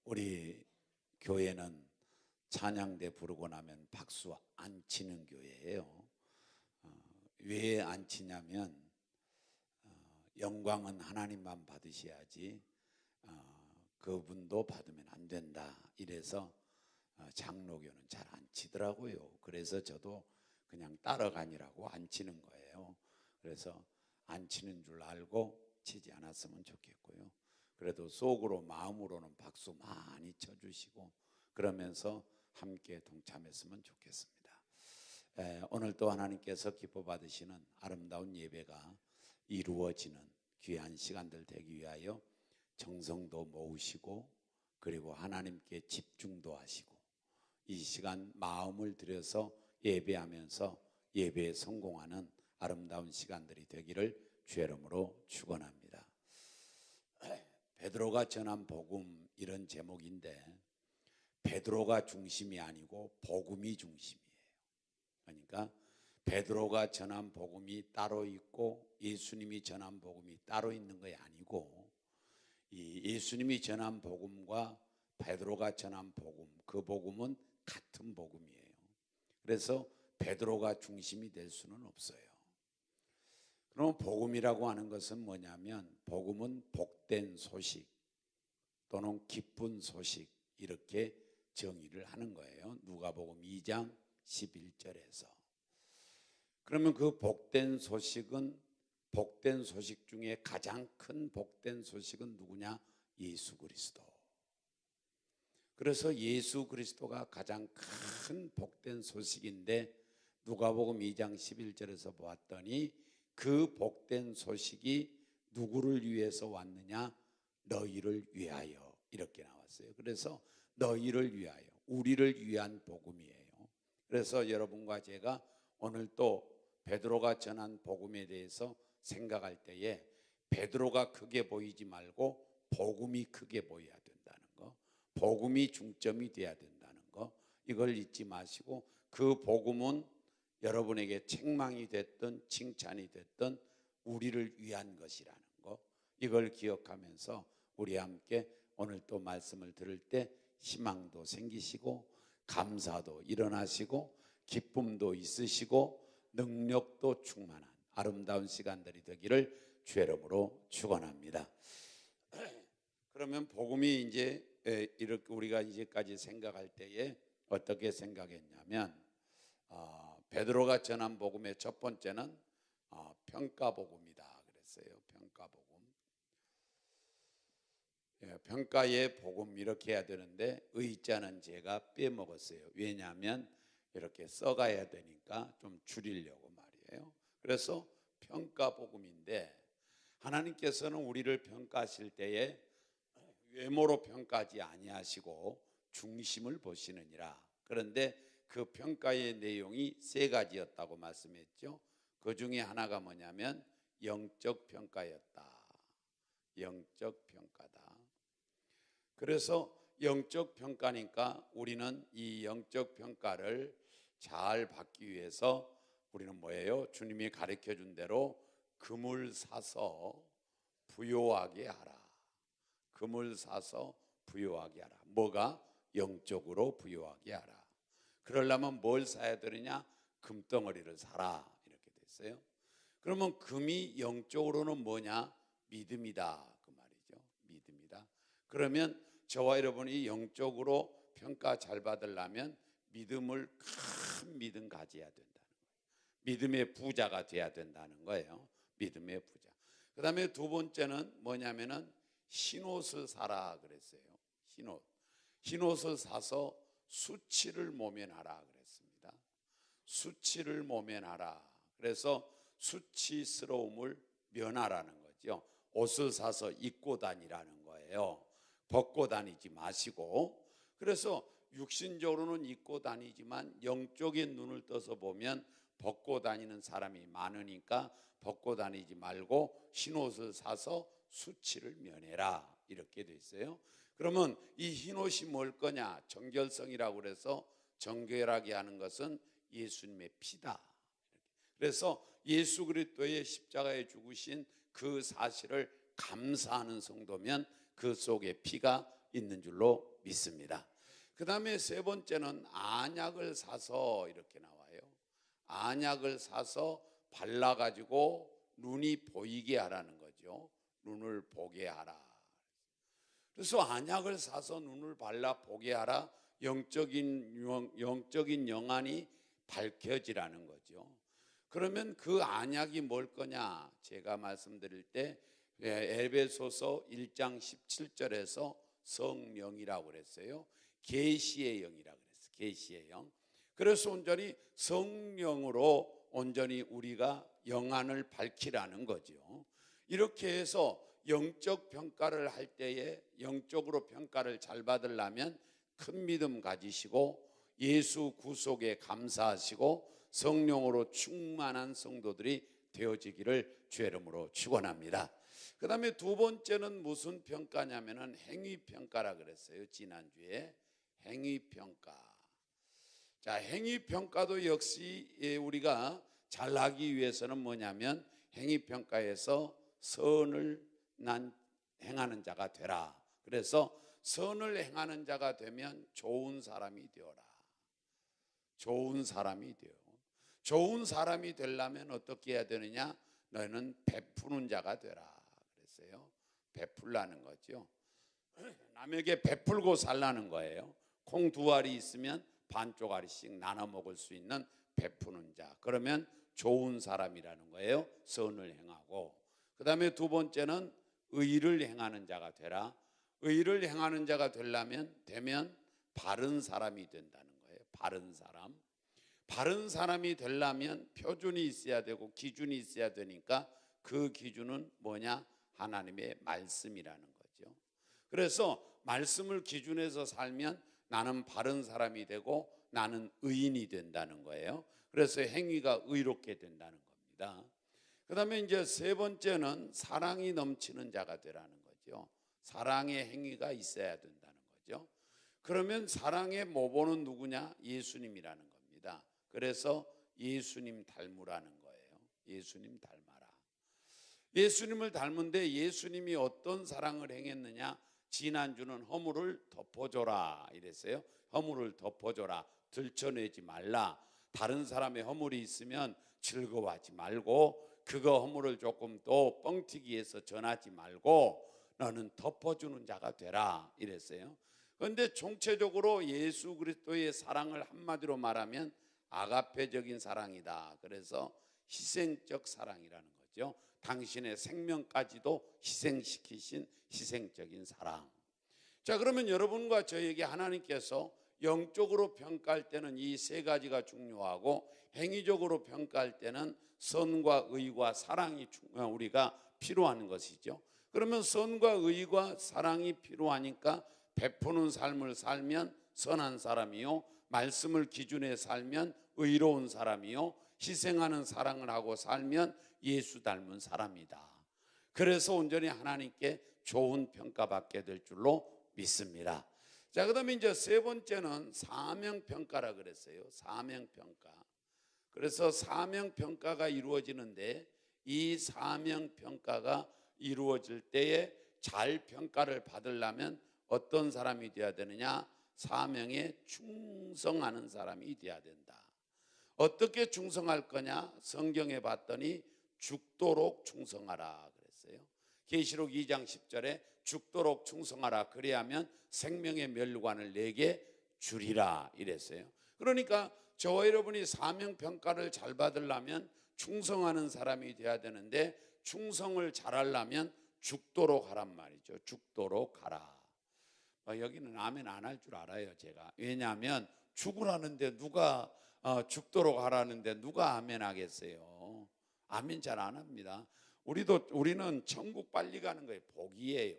우리 교회는 찬양대 부르고 나면 박수 안 치는 교회예요. 왜 안 치냐면 영광은 하나님만 받으셔야지 그분도 받으면 안 된다. 이래서 장로교는 잘 안 치더라고요. 그래서 저도 그냥 따라가니라고 안 치는 거예요. 그래서 안 치는 줄 알고 치지 않았으면 좋겠고요. 그래도 속으로 마음으로는 박수 많이 쳐주시고 그러면서 함께 동참했으면 좋겠습니다. 오늘 또 하나님께서 기뻐 받으시는 아름다운 예배가 이루어지는 귀한 시간들 되기 위하여 정성도 모으시고 그리고 하나님께 집중도 하시고 이 시간 마음을 들여서 예배하면서 예배에 성공하는 아름다운 시간들이 되기를 주의 이름으로 축원합니다. 베드로가 전한 복음 이런 제목인데 베드로가 중심이 아니고 복음이 중심이에요. 그러니까 베드로가 전한 복음이 따로 있고 예수님이 전한 복음이 따로 있는 것이 아니고 이 예수님이 전한 복음과 베드로가 전한 복음, 그 복음은 같은 복음이에요. 그래서 베드로가 중심이 될 수는 없어요. 그럼 복음이라고 하는 것은 뭐냐면 복음은 복된 소식 또는 기쁜 소식 이렇게 정의를 하는 거예요. 누가복음 2장 11절에서. 그러면 그 복된 소식은 복된 소식 중에 가장 큰 복된 소식은 누구냐? 예수 그리스도. 그래서 예수 그리스도가 가장 큰 복된 소식인데 누가복음 2장 11절에서 보았더니 그 복된 소식이 누구를 위해서 왔느냐? 너희를 위하여 이렇게 나왔어요. 그래서 너희를 위하여 우리를 위한 복음이에요. 그래서 여러분과 제가 오늘 또 베드로가 전한 복음에 대해서 생각할 때에 베드로가 크게 보이지 말고 복음이 크게 보여야 된다는 거, 복음이 중점이 돼야 된다는 거, 이걸 잊지 마시고 그 복음은 여러분에게 책망이 됐든 칭찬이 됐든 우리를 위한 것이라는 거, 이걸 기억하면서 우리 함께 오늘 또 말씀을 들을 때 희망도 생기시고 감사도 일어나시고 기쁨도 있으시고 능력도 충만한 아름다운 시간들이 되기를 주의 이름으로 축원합니다. 그러면 복음이 이제 이렇게 우리가 이제까지 생각할 때에 어떻게 생각했냐면 베드로가 전한 복음의 첫 번째는 평가 복음이다 그랬어요. 평가 복음. 평가의 복음 이렇게 해야 되는데 의자는 제가 빼먹었어요. 왜냐하면 이렇게 써가야 되니까 좀 줄이려고 말이에요. 그래서 평가 복음인데 하나님께서는 우리를 평가하실 때에 외모로 평가하지 아니하시고 중심을 보시느니라. 그런데 그 평가의 내용이 세 가지였다고 말씀했죠. 그 중에 하나가 뭐냐면 영적 평가였다. 영적 평가다. 그래서 영적 평가니까 우리는 이 영적 평가를 잘 받기 위해서 우리는 뭐예요? 주님이 가르쳐 준 대로 금을 사서 부요하게 하라. 금을 사서 부요하게 하라. 뭐가? 영적으로 부요하게 하라. 그러려면 뭘 사야 되느냐? 금덩어리를 사라. 이렇게 됐어요. 그러면 금이 영적으로는 뭐냐? 믿음이다. 그 말이죠. 믿음이다. 그러면 저와 여러분이 영적으로 평가 잘 받으려면 믿음을 큰 믿음 가져야 된다는 거예요. 믿음의 부자가 돼야 된다는 거예요. 믿음의 부자. 그 다음에 두 번째는 뭐냐면은 흰옷을 사라 그랬어요. 흰옷. 흰옷을 사서 수치를 모면하라 그랬습니다. 수치를 모면하라. 그래서 수치스러움을 면하라는 거죠. 옷을 사서 입고 다니라는 거예요. 벗고 다니지 마시고. 그래서 육신적으로는 입고 다니지만 영적인 눈을 떠서 보면 벗고 다니는 사람이 많으니까 벗고 다니지 말고 흰옷을 사서 수치를 면해라. 이렇게 돼 있어요. 그러면 이 흰옷이 뭘 거냐? 정결성이라고 그래서 정결하게 하는 것은 예수님의 피다. 그래서 예수 그리스도의 십자가에 죽으신 그 사실을 감사하는 성도면 그 속에 피가 있는 줄로 믿습니다. 그 다음에 세 번째는 안약을 사서 이렇게 나와요. 안약을 사서 발라가지고 눈이 보이게 하라는 거죠. 눈을 보게 하라. 그래서 안약을 사서 눈을 발라 보게 하라. 영적인 영안이 밝혀지라는 거죠. 그러면 그 안약이 뭘 거냐? 제가 말씀드릴 때 에베소서 1장 17절에서 성령이라고 그랬어요. 계시의 영이라고 그랬어요. 계시의 영. 그래서 온전히 성령으로 온전히 우리가 영안을 밝히라는 거죠. 이렇게 해서 영적 평가를 할 때에 영적으로 평가를 잘 받으려면 큰 믿음 가지시고 예수 구속에 감사하시고 성령으로 충만한 성도들이 되어지기를 주의 이름으로 축원합니다. 그 다음에 두 번째는 무슨 평가냐면은 행위평가라 그랬어요. 지난주에 행위평가. 자, 행위평가도 역시 우리가 잘하기 위해서는 뭐냐면 행위평가에서 선을 행하는 자가 되라. 그래서 선을 행하는 자가 되면 좋은 사람이 되어라. 좋은 사람이 되어. 좋은 사람이 되려면 어떻게 해야 되느냐? 너는 베푸는 자가 되라. 그랬어요. 베풀라는 거죠. 남에게 베풀고 살라는 거예요. 콩 두 알이 있으면 반쪽 알이씩 나눠 먹을 수 있는 베푸는 자. 그러면 좋은 사람이라는 거예요. 선을 행하고. 그 다음에 두 번째는 의를 행하는 자가 되라. 의를 행하는 자가 되면 바른 사람이 된다는 거예요. 바른 사람. 바른 사람이 되려면 표준이 있어야 되고 기준이 있어야 되니까 그 기준은 뭐냐? 하나님의 말씀이라는 거죠. 그래서 말씀을 기준해서 살면 나는 바른 사람이 되고 나는 의인이 된다는 거예요. 그래서 행위가 의롭게 된다는 겁니다. 그 다음에 이제 세 번째는 사랑이 넘치는 자가 되라는 거죠. 사랑의 행위가 있어야 된다는 거죠. 그러면 사랑의 모본은 누구냐? 예수님이라는 겁니다. 그래서 예수님 닮으라는 거예요. 예수님 닮아라. 예수님을 닮은데 예수님이 어떤 사랑을 행했느냐? 지난주는 허물을 덮어줘라 이랬어요. 허물을 덮어줘라. 들춰내지 말라. 다른 사람의 허물이 있으면 즐거워하지 말고 그거 허물을 조금 또 뻥튀기해서 전하지 말고 너는 덮어주는 자가 되라 이랬어요. 그런데 총체적으로 예수 그리스도의 사랑을 한마디로 말하면 아가페적인 사랑이다. 그래서 희생적 사랑이라는 거죠. 당신의 생명까지도 희생시키신 희생적인 사랑. 자, 그러면 여러분과 저에게 하나님께서 영적으로 평가할 때는 이 세 가지가 중요하고 행위적으로 평가할 때는 선과 의와 사랑이 우리가 필요한 것이죠. 그러면 선과 의와 사랑이 필요하니까 베푸는 삶을 살면 선한 사람이요, 말씀을 기준에 살면 의로운 사람이요, 희생하는 사랑을 하고 살면 예수 닮은 사람이다. 그래서 온전히 하나님께 좋은 평가받게 될 줄로 믿습니다. 자, 그다음에 이제 세 번째는 사명평가라 그랬어요. 사명평가. 그래서 사명평가가 이루어지는데 이 사명평가가 이루어질 때에 잘 평가를 받으려면 어떤 사람이 되어야 되느냐? 사명에 충성하는 사람이 되어야 된다. 어떻게 충성할 거냐? 성경에 봤더니 죽도록 충성하라 그랬어요. 계시록 2장 10절에 죽도록 충성하라. 그래야면 생명의 멸관을 내게 주리라 이랬어요. 그러니까 저와 여러분이 사명평가를 잘 받으려면 충성하는 사람이 돼야 되는데 충성을 잘하려면 죽도록 하란 말이죠. 죽도록 하라. 여기는 아멘 안 할 줄 알아요 제가. 왜냐하면 죽으라는데 누가 죽도록 하라는데 누가 아멘 하겠어요. 아멘 잘 안 합니다. 우리는 천국 빨리 가는 거예요. 복이에요.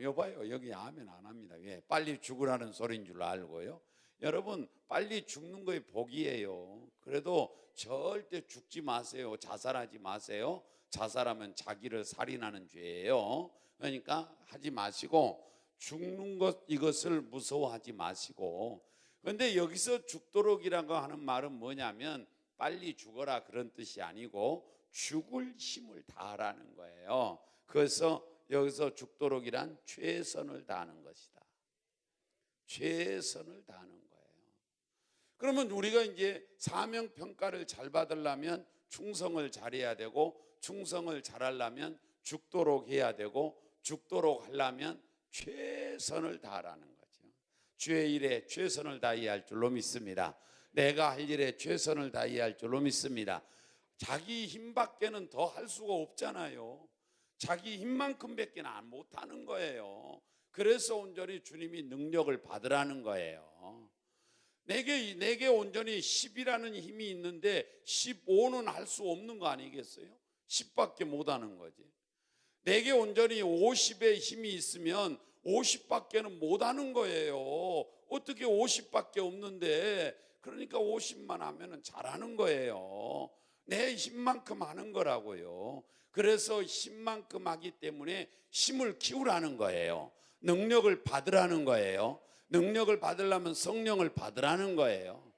여봐요, 여기 아멘 안 합니다. 왜? 빨리 죽으라는 소리인 줄 알고요. 여러분, 빨리 죽는 거에 복이에요. 그래도 절대 죽지 마세요. 자살하지 마세요. 자살하면 자기를 살인하는 죄예요. 그러니까 하지 마시고 죽는 것 이것을 무서워하지 마시고. 그런데 여기서 죽도록이라고 하는 말은 뭐냐면 빨리 죽어라 그런 뜻이 아니고 죽을 힘을 다하라는 거예요. 그래서 여기서 죽도록이란 최선을 다하는 것이다. 최선을 다하는 거예요. 그러면 우리가 이제 사명 평가를 잘 받으려면 충성을 잘해야 되고, 충성을 잘하려면 죽도록 해야 되고, 죽도록 하려면 최선을 다하라는 거죠. 주의 일에 최선을 다해야 할 줄로 믿습니다. 내가 할 일에 최선을 다해야 할 줄로 믿습니다. 자기 힘밖에는 더 할 수가 없잖아요. 자기 힘만큼밖에 못하는 거예요. 그래서 온전히 주님이 능력을 받으라는 거예요. 내게 온전히 10이라는 힘이 있는데 15는 할 수 없는 거 아니겠어요? 10밖에 못하는 거지. 내게 온전히 50의 힘이 있으면 50밖에는 못하는 거예요. 어떻게 50밖에 없는데, 그러니까 50만 하면 잘하는 거예요. 내 힘만큼 하는 거라고요. 그래서 힘만큼 하기 때문에 힘을 키우라는 거예요. 능력을 받으라는 거예요. 능력을 받으려면 성령을 받으라는 거예요.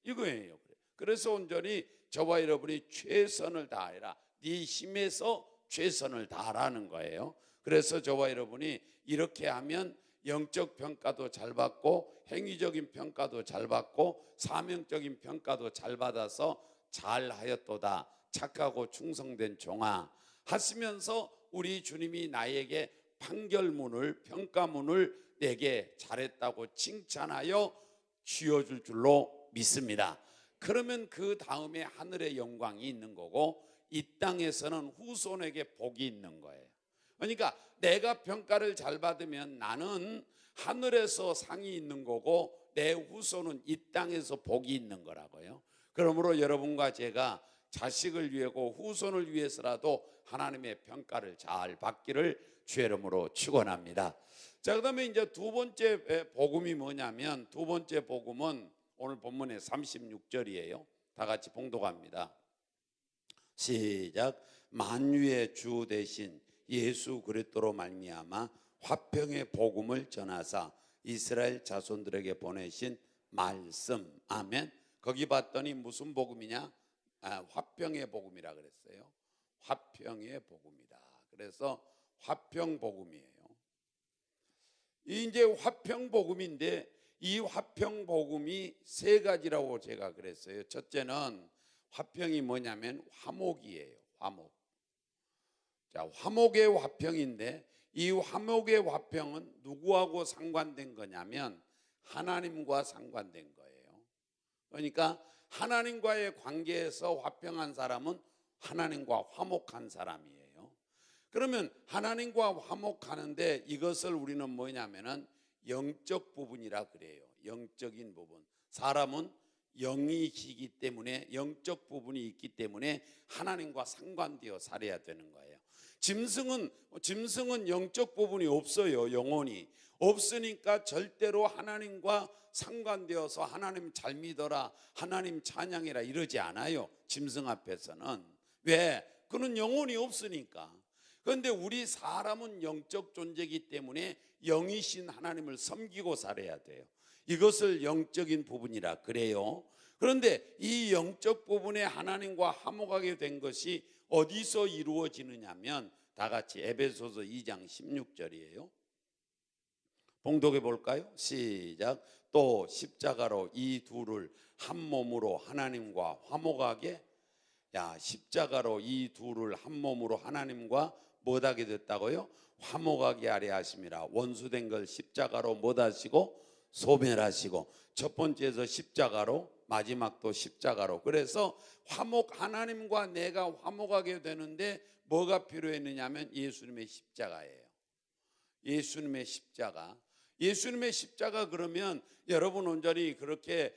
이거예요. 그래서 온전히 저와 여러분이 최선을 다해라. 네 힘에서 최선을 다하라는 거예요. 그래서 저와 여러분이 이렇게 하면 영적 평가도 잘 받고, 행위적인 평가도 잘 받고, 사명적인 평가도 잘 받아서 잘하였도다 착하고 충성된 종아 하시면서 우리 주님이 나에게 판결문을, 평가문을 내게 잘했다고 칭찬하여 쥐어줄 줄로 믿습니다. 그러면 그 다음에 하늘의 영광이 있는 거고, 이 땅에서는 후손에게 복이 있는 거예요. 그러니까 내가 평가를 잘 받으면 나는 하늘에서 상이 있는 거고, 내 후손은 이 땅에서 복이 있는 거라고요. 그러므로 여러분과 제가 자식을 위하고 후손을 위해서라도 하나님의 평가를 잘 받기를 주의 이름으로 축원합니다. 자, 그다음에 이제 두 번째 복음이 뭐냐면, 두 번째 복음은 오늘 본문의 36절이에요. 다 같이 봉독합니다. 시작. 만유의 주 되신 예수 그리스도로 말미암아 화평의 복음을 전하사 이스라엘 자손들에게 보내신 말씀. 아멘. 거기 봤더니 무슨 복음이냐? 화평의 복음이라 그랬어요. 화평의 복음이다. 그래서 화평 복음이에요. 이제 화평 복음인데, 이 화평 복음이 세 가지라고 제가 그랬어요. 첫째는 화평이 뭐냐면 화목이에요. 화목. 자, 화목의 화평인데, 이 화목의 화평은 누구하고 상관된 거냐면 하나님과 상관된 거예요. 그러니까 하나님과의 관계에서 화평한 사람은 하나님과 화목한 사람이에요. 그러면 하나님과 화목하는데 이것을 우리는 뭐냐면은 영적 부분이라 그래요. 영적인 부분. 사람은 영이시기 때문에, 영적 부분이 있기 때문에 하나님과 상관되어 살아야 되는 거예요. 짐승은 영적 부분이 없어요. 영혼이 없으니까 절대로 하나님과 상관되어서 하나님 잘 믿어라, 하나님 찬양해라 이러지 않아요. 짐승 앞에서는. 왜? 그는 영혼이 없으니까. 그런데 우리 사람은 영적 존재이기 때문에 영이신 하나님을 섬기고 살아야 돼요. 이것을 영적인 부분이라 그래요. 그런데 이 영적 부분에 하나님과 화목하게 된 것이 어디서 이루어지느냐면, 다 같이 에베소서 2장 16절이에요. 봉독해 볼까요? 시작. 또 십자가로 이 둘을 한 몸으로 하나님과 화목하게. 십자가로 이 둘을 한 몸으로 하나님과 못하게 됐다고요? 화목하게 하려 하심이라. 원수된 걸 십자가로 못하시고 소멸하시고, 첫 번째에서 십자가로, 마지막도 십자가로. 그래서 하나님과 내가 화목하게 되는데 뭐가 필요했느냐면 예수님의 십자가예요. 예수님의 십자가. 예수님의 십자가. 그러면 여러분 온전히 그렇게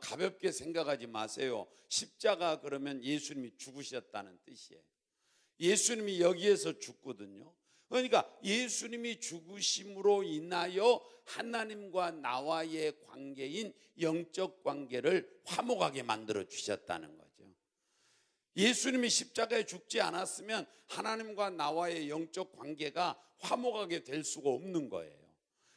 가볍게 생각하지 마세요. 십자가 그러면 예수님이 죽으셨다는 뜻이에요. 예수님이 여기에서 죽거든요. 그러니까 예수님이 죽으심으로 인하여 하나님과 나와의 관계인 영적 관계를 화목하게 만들어 주셨다는 거죠. 예수님이 십자가에 죽지 않았으면 하나님과 나와의 영적 관계가 화목하게 될 수가 없는 거예요.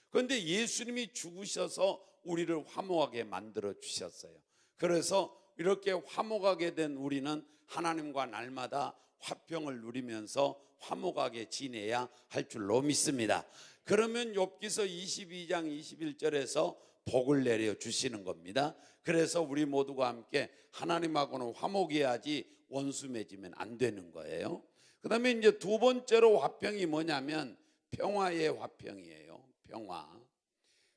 그런데 예수님이 죽으셔서 우리를 화목하게 만들어 주셨어요. 그래서 이렇게 화목하게 된 우리는 하나님과 날마다 화평을 누리면서 화목하게 지내야 할 줄로 믿습니다. 그러면 욥기서 22장 21절에서 복을 내려 주시는 겁니다. 그래서 우리 모두가 함께 하나님하고는 화목해야지 원수 맺으면 안 되는 거예요. 그 다음에 이제 두 번째로 화평이 뭐냐면 평화의 화평이에요.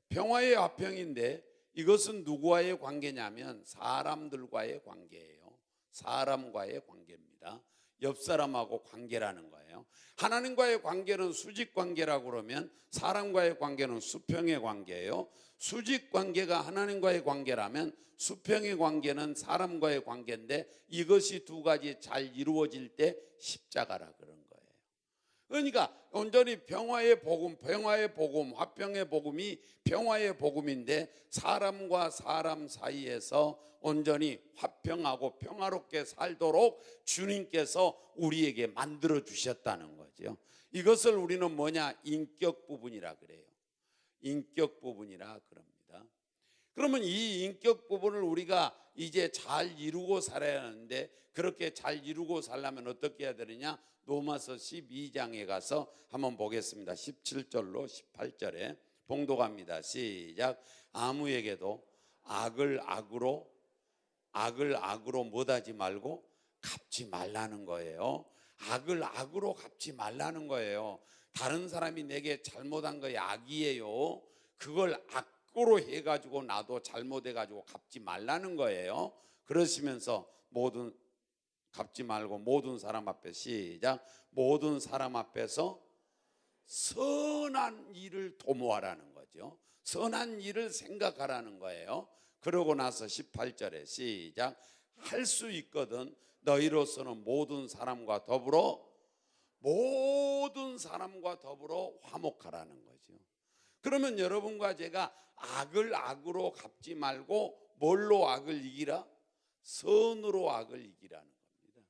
평화의 화평인데 이것은 누구와의 관계냐면 사람들과의 관계예요. 사람과의 관계입니다. 옆 사람하고 관계라는 거예요. 하나님과의 관계는 수직 관계라고 그러면 사람과의 관계는 수평의 관계예요. 수직 관계가 하나님과의 관계라면 수평의 관계는 사람과의 관계인데 이것이 두 가지 잘 이루어질 때 십자가라 그런 거예요. 그러니까 온전히 평화의 복음, 화평의 복음이 평화의 복음인데 사람과 사람 사이에서 온전히 화평하고 평화롭게 살도록 주님께서 우리에게 만들어 주셨다는 거죠. 이것을 우리는 뭐냐? 인격 부분이라 그래요. 인격 부분이라 그럽니다. 그러면 이 인격 부분을 우리가 이제 잘 이루고 살아야 하는데 그렇게 잘 이루고 살려면 어떻게 해야 되느냐? 로마서 12장에 가서 한번 보겠습니다. 17절로 18절에 봉독합니다. 시작. 아무에게도 악을 악으로 못하지 말고 갚지 말라는 거예요. 악을 악으로 갚지 말라는 거예요. 다른 사람이 내게 잘못한 거에 악이에요. 그걸 악으로 해가지고 나도 잘못해가지고 갚지 말라는 거예요. 그러시면서 갚지 말고 모든 사람 앞에 시작. 모든 사람 앞에서 선한 일을 도모하라는 거죠. 선한 일을 생각하라는 거예요. 그러고 나서 18절에 시작. 할 수 있거든 너희로서는 모든 사람과 더불어 화목하라는 거죠. 그러면 여러분과 제가 악을 악으로 갚지 말고 뭘로 악을 이기라? 선으로 악을 이기라는 겁니다.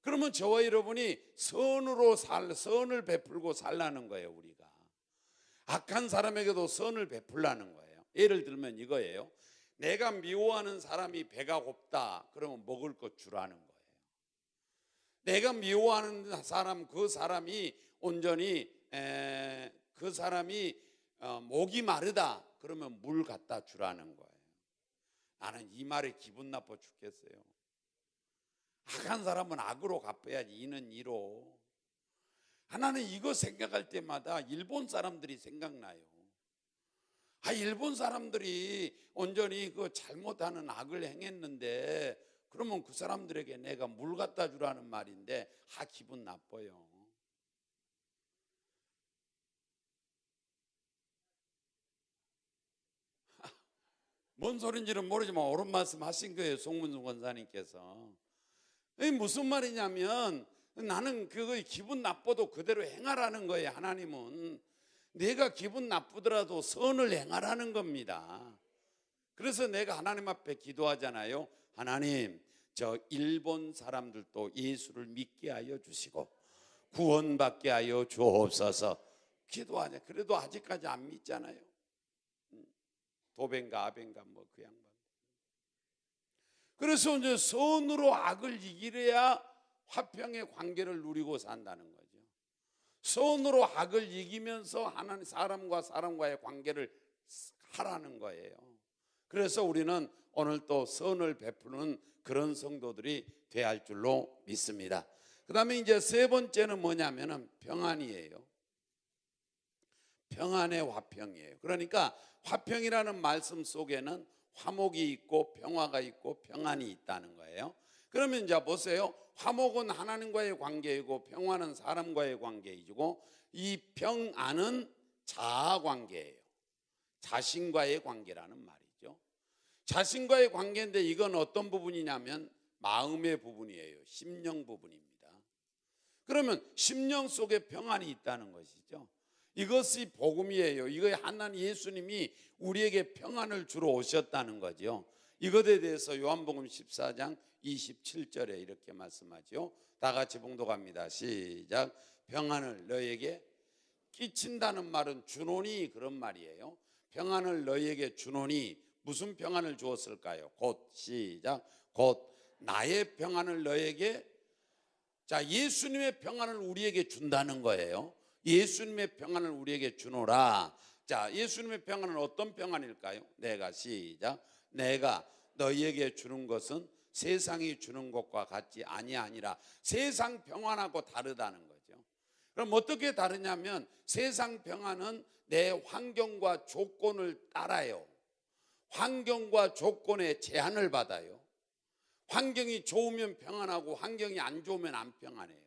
그러면 저와 여러분이 선을 베풀고 살라는 거예요. 우리가 악한 사람에게도 선을 베풀라는 거예요. 예를 들면 이거예요. 내가 미워하는 사람이 배가 고프다 그러면 먹을 것 주라는 거예요. 내가 미워하는 사람, 그 사람이 온전히 그 사람이 목이 마르다 그러면 물 갖다 주라는 거예요. 나는 이 말에 기분 나빠 죽겠어요. 악한 사람은 악으로 갚아야지 이는 이로. 하나는 이거 생각할 때마다 일본 사람들이 생각나요. 일본 사람들이 온전히 그 잘못하는 악을 행했는데 그러면 그 사람들에게 내가 물 갖다 주라는 말인데 기분 나빠요. 뭔 소린지는 모르지만 옳은 말씀 하신 거예요. 송문수 권사님께서. 무슨 말이냐면 나는 그거 기분 나빠도 그대로 행하라는 거예요. 하나님은 내가 기분 나쁘더라도 선을 행하라는 겁니다. 그래서 내가 하나님 앞에 기도하잖아요. 하나님, 저 일본 사람들도 예수를 믿게 하여 주시고 구원받게 하여 주옵소서 기도하냐. 그래도 아직까지 안 믿잖아요. 도벤가 아벤가 그 양반. 그래서 이제 선으로 악을 이기려야 화평의 관계를 누리고 산다는 거죠. 선으로 악을 이기면서 하나님 사람과 사람과의 관계를 하라는 거예요. 그래서 우리는 오늘 또 선을 베푸는 그런 성도들이 돼야 할 줄로 믿습니다. 그 다음에 이제 세 번째는 뭐냐면은 평안이에요. 평안의 화평이에요. 그러니까 화평이라는 말씀 속에는 화목이 있고 평화가 있고 평안이 있다는 거예요. 그러면 이제 보세요. 화목은 하나님과의 관계이고 평화는 사람과의 관계이고 이 평안은 자아 관계예요. 자신과의 관계라는 말이죠. 자신과의 관계인데 이건 어떤 부분이냐면 마음의 부분이에요. 심령 부분입니다. 그러면 심령 속에 평안이 있다는 것이죠. 이것이 복음이에요. 이거 하나님 예수님이 우리에게 평안을 주러 오셨다는 거죠. 이것에 대해서 요한복음 14장 27절에 이렇게 말씀하죠. 다 같이 봉독합니다. 시작. 평안을 너에게 끼친다는 말은 주노니 그런 말이에요. 평안을 너에게 주노니 무슨 평안을 주었을까요? 곧 시작. 곧 나의 평안을 너에게 자, 예수님의 평안을 우리에게 준다는 거예요. 예수님의 평안을 우리에게 주노라. 자, 예수님의 평안은 어떤 평안일까요? 시작. 내가 너희에게 주는 것은 세상이 주는 것과 같지 아니하니라. 세상 평안하고 다르다는 거죠. 그럼 어떻게 다르냐면 세상 평안은 내 환경과 조건을 따라요. 환경과 조건에 제한을 받아요. 환경이 좋으면 평안하고 환경이 안 좋으면 안 평안해요.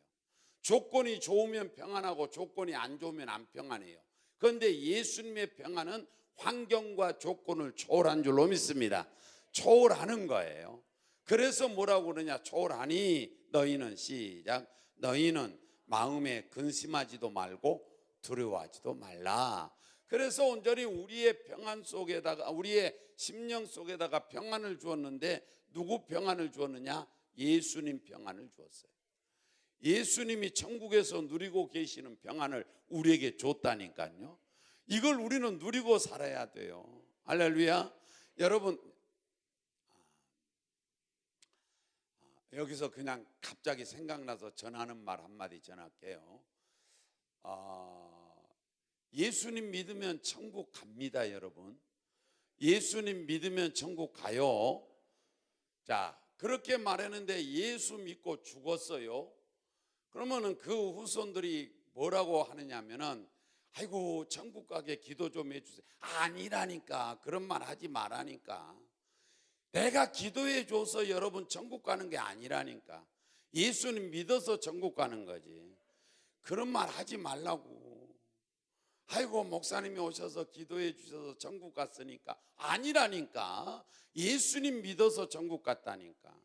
조건이 좋으면 평안하고 조건이 안 좋으면 안 평안해요. 그런데 예수님의 평안은 환경과 조건을 초월한 줄로 믿습니다. 초월하는 거예요. 그래서 뭐라고 그러냐? 초월하니 너희는 시작. 너희는 마음에 근심하지도 말고 두려워하지도 말라. 그래서 온전히 우리의 평안 속에다가, 우리의 심령 속에다가 평안을 주었는데 누구 평안을 주었느냐? 예수님 평안을 주었어요. 예수님이 천국에서 누리고 계시는 평안을 우리에게 줬다니까요. 이걸 우리는 누리고 살아야 돼요. 할렐루야. 여러분, 여기서 그냥 갑자기 생각나서 전하는 말 한마디 전할게요. 예수님 믿으면 천국 갑니다, 여러분. 예수님 믿으면 천국 가요. 자, 그렇게 말했는데 예수 믿고 죽었어요. 그러면은 그 후손들이 뭐라고 하느냐면은, 아이고 천국 가게 기도 좀 해주세요. 아니라니까. 그런 말 하지 말라니까. 내가 기도해 줘서 여러분 천국 가는 게 아니라니까. 예수님 믿어서 천국 가는 거지. 그런 말 하지 말라고. 아이고 목사님이 오셔서 기도해 주셔서 천국 갔으니까. 아니라니까. 예수님 믿어서 천국 갔다니까.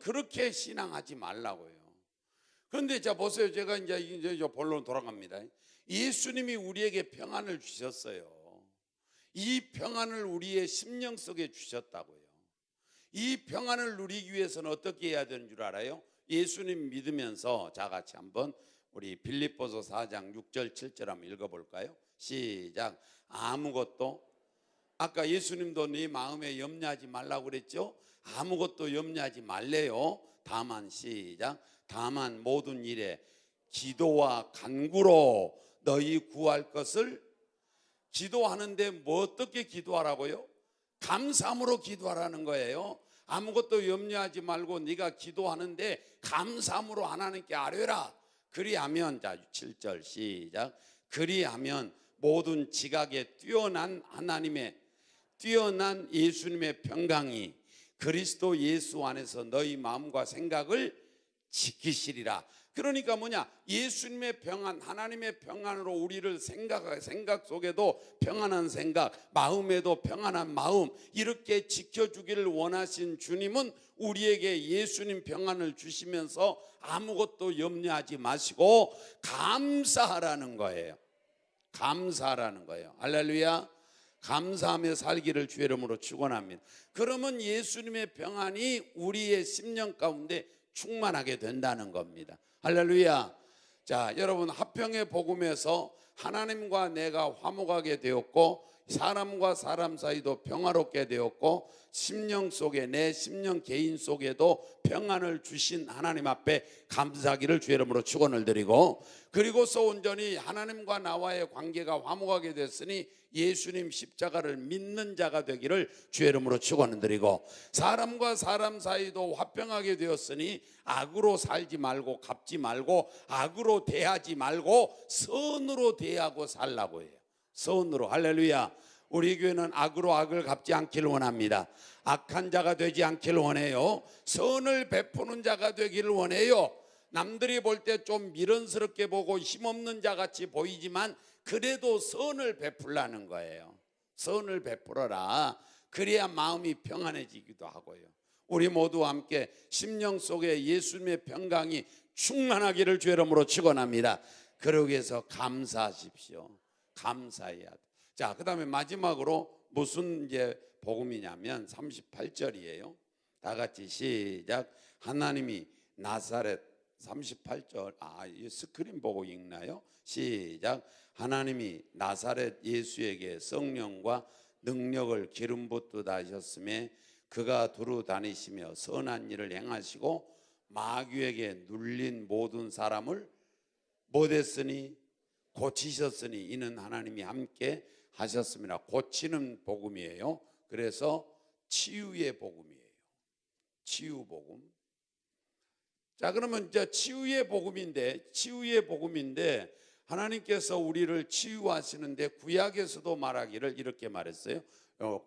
그렇게 신앙하지 말라고요. 그런데 자 보세요. 제가 이제 본론 돌아갑니다. 예수님이 우리에게 평안을 주셨어요. 이 평안을 우리의 심령 속에 주셨다고요. 이 평안을 누리기 위해서는 어떻게 해야 되는 줄 알아요? 예수님 믿으면서 자 같이 한번 우리 빌립보서 4장 6절 7절 한번 읽어볼까요? 시작. 아무것도, 아까 예수님도 네 마음에 염려하지 말라고 그랬죠? 아무것도 염려하지 말래요. 다만 시작. 다만 모든 일에 기도와 간구로 너희 구할 것을. 기도하는데 뭐 어떻게 기도하라고요? 감사함으로 기도하라는 거예요. 아무것도 염려하지 말고 네가 기도하는데 감사함으로 하나님께 아뢰라. 그리하면, 자 7절 시작. 그리하면 모든 지각에 뛰어난 예수님의 평강이 그리스도 예수 안에서 너희 마음과 생각을 지키시리라. 그러니까 뭐냐? 예수님의 평안, 하나님의 평안으로 우리를 생각 속에도 평안한 생각, 마음에도 평안한 마음, 이렇게 지켜주기를 원하신 주님은 우리에게 예수님 평안을 주시면서 아무것도 염려하지 마시고 감사하라는 거예요. 감사하라는 거예요. 할렐루야. 감사하며 살기를 주의 이름으로 축원합니다. 그러면 예수님의 평안이 우리의 심령 가운데 충만하게 된다는 겁니다. 할렐루야. 자, 여러분, 화평의 복음에서 하나님과 내가 화목하게 되었고 사람과 사람 사이도 평화롭게 되었고 심령 속에, 내 심령 개인 속에도 평안을 주신 하나님 앞에 감사하기를 주의 이름으로 축원을 드리고, 그리고서 온전히 하나님과 나와의 관계가 화목하게 됐으니 예수님 십자가를 믿는 자가 되기를 주의 이름으로 축원을 드리고, 사람과 사람 사이도 화평하게 되었으니 악으로 살지 말고 갚지 말고 악으로 대하지 말고 선으로 대하고 살라고 해요. 선으로. 할렐루야. 우리 교회는 악으로 악을 갚지 않기를 원합니다. 악한 자가 되지 않기를 원해요. 선을 베푸는 자가 되기를 원해요. 남들이 볼 때 좀 미련스럽게 보고 힘없는 자 같이 보이지만 그래도 선을 베풀라는 거예요. 선을 베풀어라. 그래야 마음이 평안해지기도 하고요. 우리 모두 함께 심령 속에 예수님의 평강이 충만하기를 주의 이름으로 축원합니다. 그러기 위해서 감사하십시오. 감사해야 돼. 자, 그 다음에 마지막으로 무슨 이제 복음이냐면 38절이에요. 다 같이 시작. 하나님이 나사렛 38절. 이 스크린 보고 읽나요? 시작. 하나님이 나사렛 예수에게 성령과 능력을 기름 붓듯 하셨음에 그가 두루 다니시며 선한 일을 행하시고 마귀에게 눌린 모든 사람을 못했으니 고치셨으니 이는 하나님이 함께 하셨습니다. 고치는 복음이에요. 그래서 치유의 복음이에요. 치유 복음. 자, 그러면 이제 치유의 복음인데 하나님께서 우리를 치유하시는데 구약에서도 말하기를 이렇게 말했어요.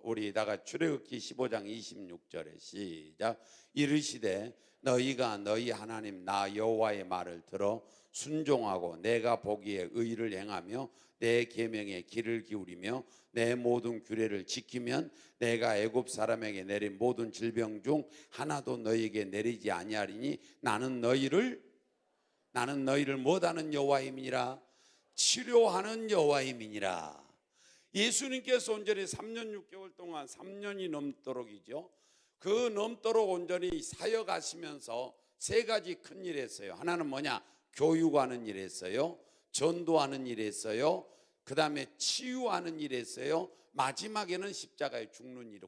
우리다가 출애굽기 15장 26절에 시작. 이르시되 너희가 너희 하나님 나 여호와의 말을 들어 순종하고 내가 보기에 의를 행하며 내 계명에 귀를 기울이며 내 모든 규례를 지키면 내가 애굽 사람에게 내린 모든 질병 중 하나도 너희에게 내리지 아니하리니 나는 너희를 못하는 여호와임이니라. 치료하는 여호와임이니라. 예수님께서 온전히 3년 6개월 동안 3년이 넘도록이죠. 그 넘도록 온전히 사역하시면서 세 가지 큰 일 했어요. 하나는 뭐냐? 교육하는 일 했어요. 전도하는 일 했어요. 그 다음에 치유하는 일 했어요. 마지막에는 십자가에 죽는 일,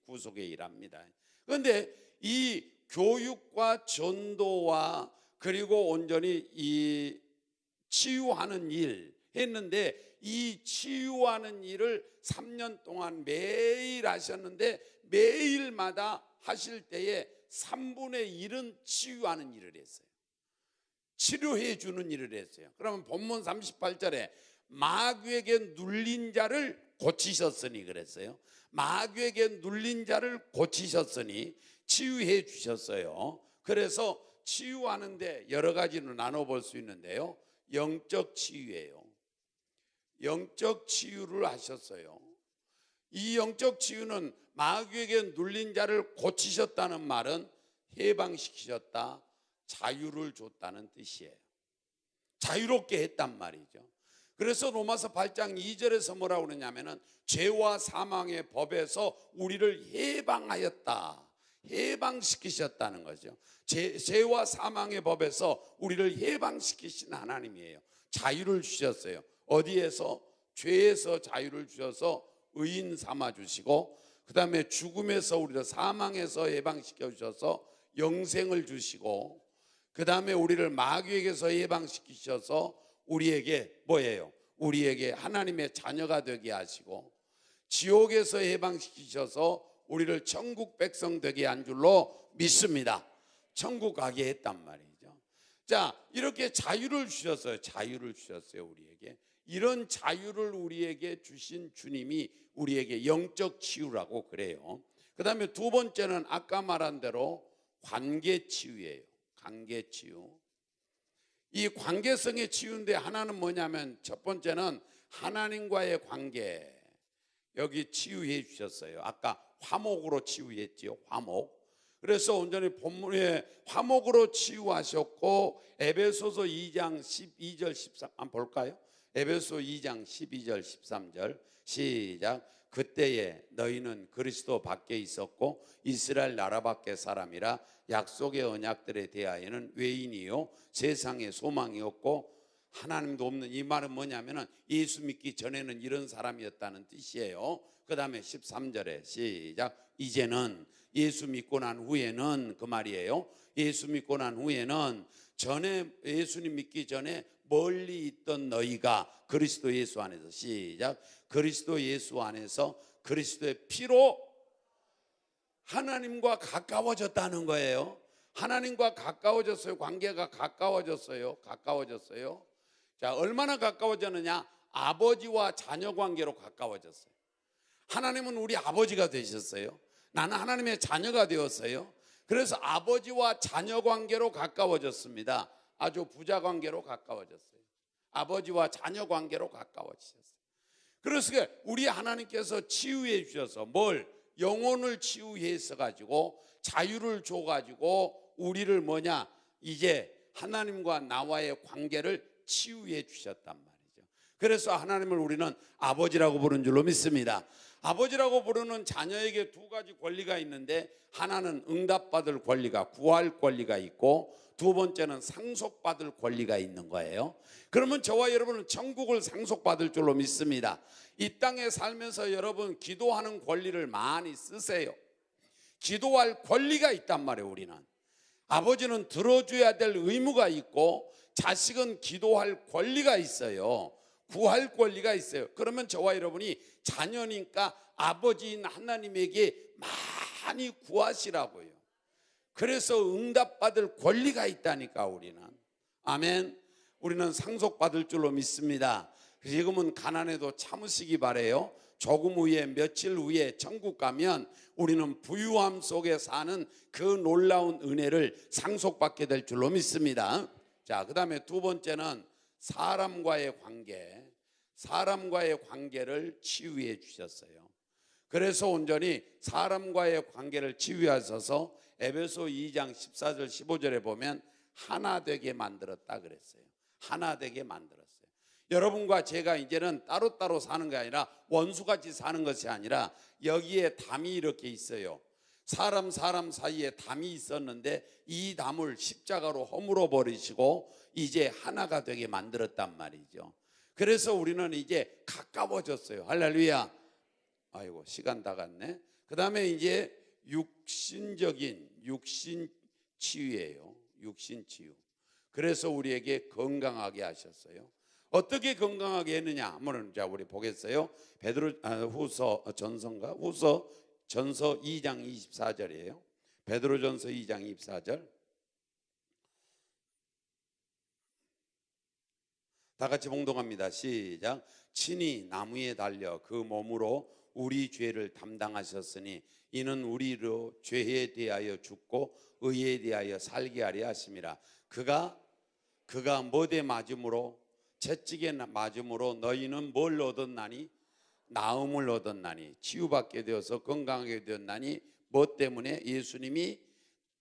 구속의 일합니다. 그런데 이 교육과 전도와 그리고 온전히 이 치유하는 일 했는데 이 치유하는 일을 3년 동안 매일 하셨는데 매일마다 하실 때에 3분의 1은 치유하는 일을 했어요. 치료해 주는 일을 했어요. 그러면 본문 38절에 마귀에게 눌린 자를 고치셨으니 그랬어요. 마귀에게 눌린 자를 고치셨으니 치유해 주셨어요. 그래서 치유하는데 여러 가지로 나눠볼 수 있는데요. 영적 치유예요. 영적 치유를 하셨어요. 이 영적 치유는 마귀에게 눌린 자를 고치셨다는 말은 해방시키셨다, 자유를 줬다는 뜻이에요. 자유롭게 했단 말이죠. 그래서 로마서 8장 2절에서 뭐라고 그러냐면은 죄와 사망의 법에서 우리를 해방하였다, 해방시키셨다는 거죠. 죄와 사망의 법에서 우리를 해방시키신 하나님이에요. 자유를 주셨어요. 어디에서? 죄에서 자유를 주셔서 의인 삼아 주시고, 그 다음에 죽음에서 우리를 사망에서 해방시켜 주셔서 영생을 주시고, 그 다음에 우리를 마귀에게서 해방시키셔서 우리에게 뭐예요? 우리에게 하나님의 자녀가 되게 하시고, 지옥에서 해방시키셔서 우리를 천국 백성 되게 한 줄로 믿습니다. 천국 가게 했단 말이죠. 자, 이렇게 자유를 주셨어요. 자유를 주셨어요, 우리에게. 이런 자유를 우리에게 주신 주님이 우리에게 영적 치유라고 그래요. 그 다음에 두 번째는 아까 말한 대로 관계 치유예요. 관계 치유. 이 관계성의 치유인데 하나는 뭐냐면 첫 번째는 하나님과의 관계. 여기 치유해 주셨어요. 아까 화목으로 치유했지요. 화목. 그래서 온전히 본문에 화목으로 치유하셨고, 에베소서 2장 12절 13 한번 볼까요? 에베소 2장 12절 13절 시작. 그때에 너희는 그리스도 밖에 있었고 이스라엘 나라 밖의 사람이라 약속의 언약들에 대하여는 외인이요 세상에 소망이 없고 하나님도 없는. 이 말은 뭐냐면은 예수 믿기 전에는 이런 사람이었다는 뜻이에요. 그 다음에 13절에 시작. 이제는 예수 믿고 난 후에는, 그 말이에요. 예수 믿고 난 후에는 전에 예수님 믿기 전에 멀리 있던 너희가 그리스도 예수 안에서 시작. 그리스도 예수 안에서 그리스도의 피로 하나님과 가까워졌다는 거예요. 하나님과 가까워졌어요. 관계가 가까워졌어요. 가까워졌어요. 자, 얼마나 가까워졌느냐? 아버지와 자녀 관계로 가까워졌어요. 하나님은 우리 아버지가 되셨어요. 나는 하나님의 자녀가 되었어요. 그래서 아버지와 자녀 관계로 가까워졌습니다. 아주 부자 관계로 가까워졌어요. 아버지와 자녀 관계로 가까워지셨어요. 그래서 우리 하나님께서 치유해 주셔서 뭘? 영혼을 치유해서 가지고 자유를 줘 가지고 우리를 뭐냐? 이제 하나님과 나와의 관계를 치유해 주셨단 말이죠. 그래서 하나님을 우리는 아버지라고 부르는 줄로 믿습니다. 아버지라고 부르는 자녀에게 두 가지 권리가 있는데, 하나는 응답받을 권리가, 구할 권리가 있고, 두 번째는 상속받을 권리가 있는 거예요. 그러면 저와 여러분은 천국을 상속받을 줄로 믿습니다. 이 땅에 살면서 여러분 기도하는 권리를 많이 쓰세요. 기도할 권리가 있단 말이에요. 우리는 아버지는 들어줘야 될 의무가 있고 자식은 기도할 권리가 있어요. 구할 권리가 있어요. 그러면 저와 여러분이 자녀니까 아버지인 하나님에게 많이 구하시라고요. 그래서 응답받을 권리가 있다니까 우리는. 아멘. 우리는 상속받을 줄로 믿습니다. 지금은 가난해도 참으시기 바래요. 조금 후에 며칠 후에 천국 가면 우리는 부유함 속에 사는 그 놀라운 은혜를 상속받게 될 줄로 믿습니다. 자, 그 다음에 두 번째는 사람과의 관계를 치유해 주셨어요. 그래서 온전히 사람과의 관계를 치유하셔서 에베소 2장 14절 15절에 보면 하나 되게 만들었다 그랬어요. 하나 되게 만들었어요. 여러분과 제가 이제는 따로따로 사는 게 아니라 원수같이 사는 것이 아니라 여기에 담이 이렇게 있어요. 사람 사이에 담이 있었는데 이 담을 십자가로 허물어 버리시고 이제 하나가 되게 만들었단 말이죠. 그래서 우리는 이제 가까워졌어요. 할렐루야. 아이고 시간 다 갔네. 그 다음에 이제 육신 치유예요. 육신 치유. 그래서 우리에게 건강하게 하셨어요. 어떻게 건강하게 했느냐 한번 자 우리 보겠어요. 후서 전서 2장 24절이에요. 베드로전서 2장 24절. 다 같이 봉독합니다. 시작. 친히 나무에 달려 그 몸으로 우리 죄를 담당하셨으니 이는 우리로 죄에 대하여 죽고 의에 대하여 살게 하려 하심이라. 그가 뭐에 맞음으로 채찍에 맞음으로 너희는 뭘 얻었나니? 나음을 얻었나니. 치유받게 되어서 건강하게 되었나니. 뭐 때문에? 예수님이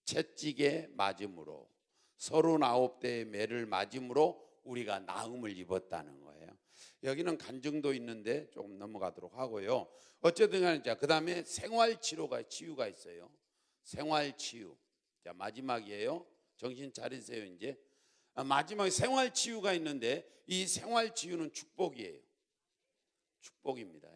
채찍에 맞음으로 39대의 매를 맞음으로 우리가 나음을 입었다는 거예요. 여기는 간증도 있는데 조금 넘어가도록 하고요. 어쨌든 간에 그 다음에 치유가 있어요. 생활치유. 자 마지막이에요. 정신 차리세요 이제. 마지막에 생활치유가 있는데 이 생활치유는 축복이에요. 축복입니다.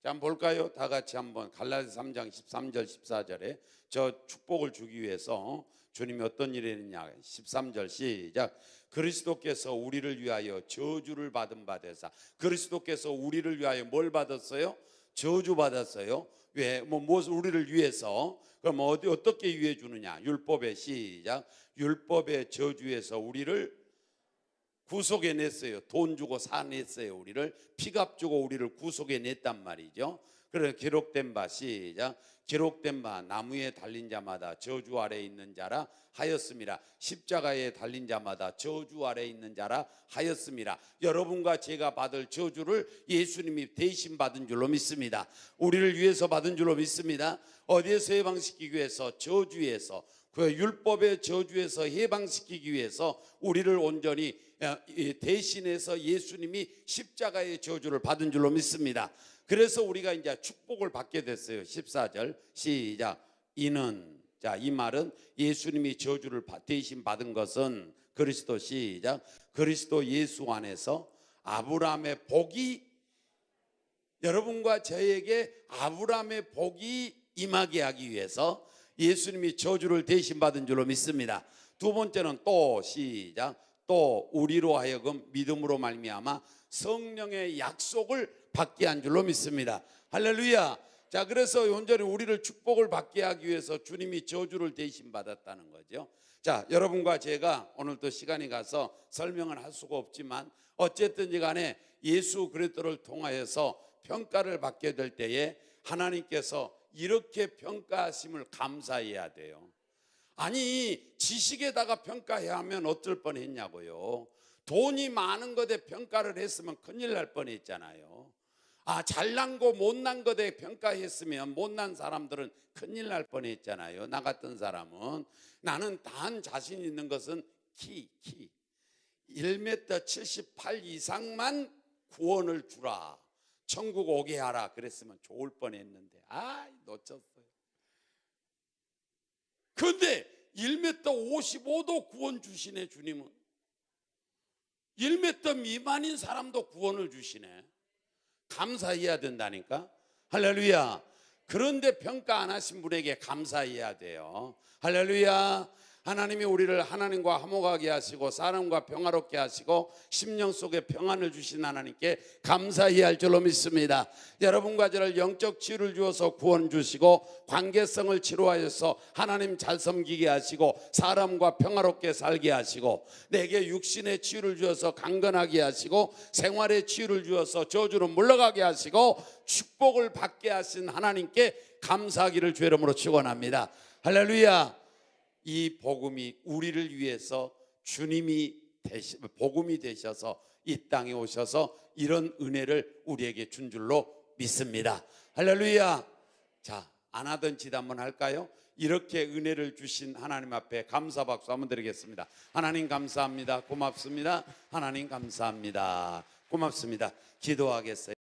자 한번 볼까요? 다 같이 한번 갈라디아서 3장 13절 14절에 저 축복을 주기 위해서 주님이 어떤 일을 했느냐. 13절 시작. 그리스도께서 우리를 위하여 저주를 받은 바 되사. 그리스도께서 우리를 위하여 뭘 받았어요? 저주 받았어요. 왜? 무엇을 우리를 위해서? 그럼 어떻게 위해 주느냐? 율법의 시작. 율법의 저주에서 우리를 구속해 냈어요. 돈 주고 사냈어요. 우리를 피값 주고 우리를 구속해 냈단 말이죠. 그래서 기록된 바 시작. 기록된 바 나무에 달린 자마다 저주 아래 있는 자라 하였습니다. 십자가에 달린 자마다 저주 아래 있는 자라 하였습니다. 여러분과 제가 받을 저주를 예수님이 대신 받은 줄로 믿습니다. 우리를 위해서 받은 줄로 믿습니다. 어디에서 해방시키기 위해서? 저주에서. 그 율법의 저주에서 해방시키기 위해서 우리를 온전히 대신해서 예수님이 십자가의 저주를 받은 줄로 믿습니다. 그래서 우리가 이제 축복을 받게 됐어요. 14절 시작. 이는 자 이 말은 예수님이 저주를 대신 받은 것은 그리스도 시작. 그리스도 예수 안에서 아브라함의 복이 여러분과 저에게 아브라함의 복이 임하게 하기 위해서 예수님이 저주를 대신 받은 줄로 믿습니다. 두 번째는 또 시작. 또 우리로 하여금 믿음으로 말미암아 성령의 약속을 받게 한 줄로 믿습니다. 할렐루야. 자 그래서 온전히 우리를 축복을 받게 하기 위해서 주님이 저주를 대신 받았다는 거죠. 자 여러분과 제가 오늘도 시간이 가서 설명을 할 수가 없지만 어쨌든지 간에 예수 그리스도를 통하여서 평가를 받게 될 때에 하나님께서 이렇게 평가하심을 감사해야 돼요. 아니 지식에다가 평가해야 하면 어쩔 뻔했냐고요. 돈이 많은 것에 평가를 했으면 큰일 날 뻔했잖아요. 잘난 거 못난 것에 평가했으면 못난 사람들은 큰일 날 뻔했잖아요. 나 같은 사람은 나는 단 자신 있는 것은 키 1m 78 이상만 구원을 주라, 천국 오게 하라 그랬으면 좋을 뻔했는데 놓쳤어요. 그런데 1m 55도 구원 주시네. 주님은 1m 미만인 사람도 구원을 주시네. 감사해야 된다니까. 할렐루야. 그런데 평가 안 하신 분에게 감사해야 돼요. 할렐루야. 하나님이 우리를 하나님과 화목하게 하시고 사람과 평화롭게 하시고 심령 속에 평안을 주신 하나님께 감사해야 할 줄로 믿습니다. 여러분과 저를 영적 치유를 주어서 구원 주시고 관계성을 치료하여서 하나님 잘 섬기게 하시고 사람과 평화롭게 살게 하시고 내게 육신의 치유를 주어서 강건하게 하시고 생활의 치유를 주어서 저주로 물러가게 하시고 축복을 받게 하신 하나님께 감사하기를 주의 이름으로 축원합니다. 할렐루야. 이 복음이 우리를 위해서 주님이 복음이 되셔서 이 땅에 오셔서 이런 은혜를 우리에게 준 줄로 믿습니다. 할렐루야. 자, 안 하던 짓 한번 할까요? 이렇게 은혜를 주신 하나님 앞에 감사 박수 한번 드리겠습니다. 하나님 감사합니다. 고맙습니다. 하나님 감사합니다. 고맙습니다. 기도하겠어요.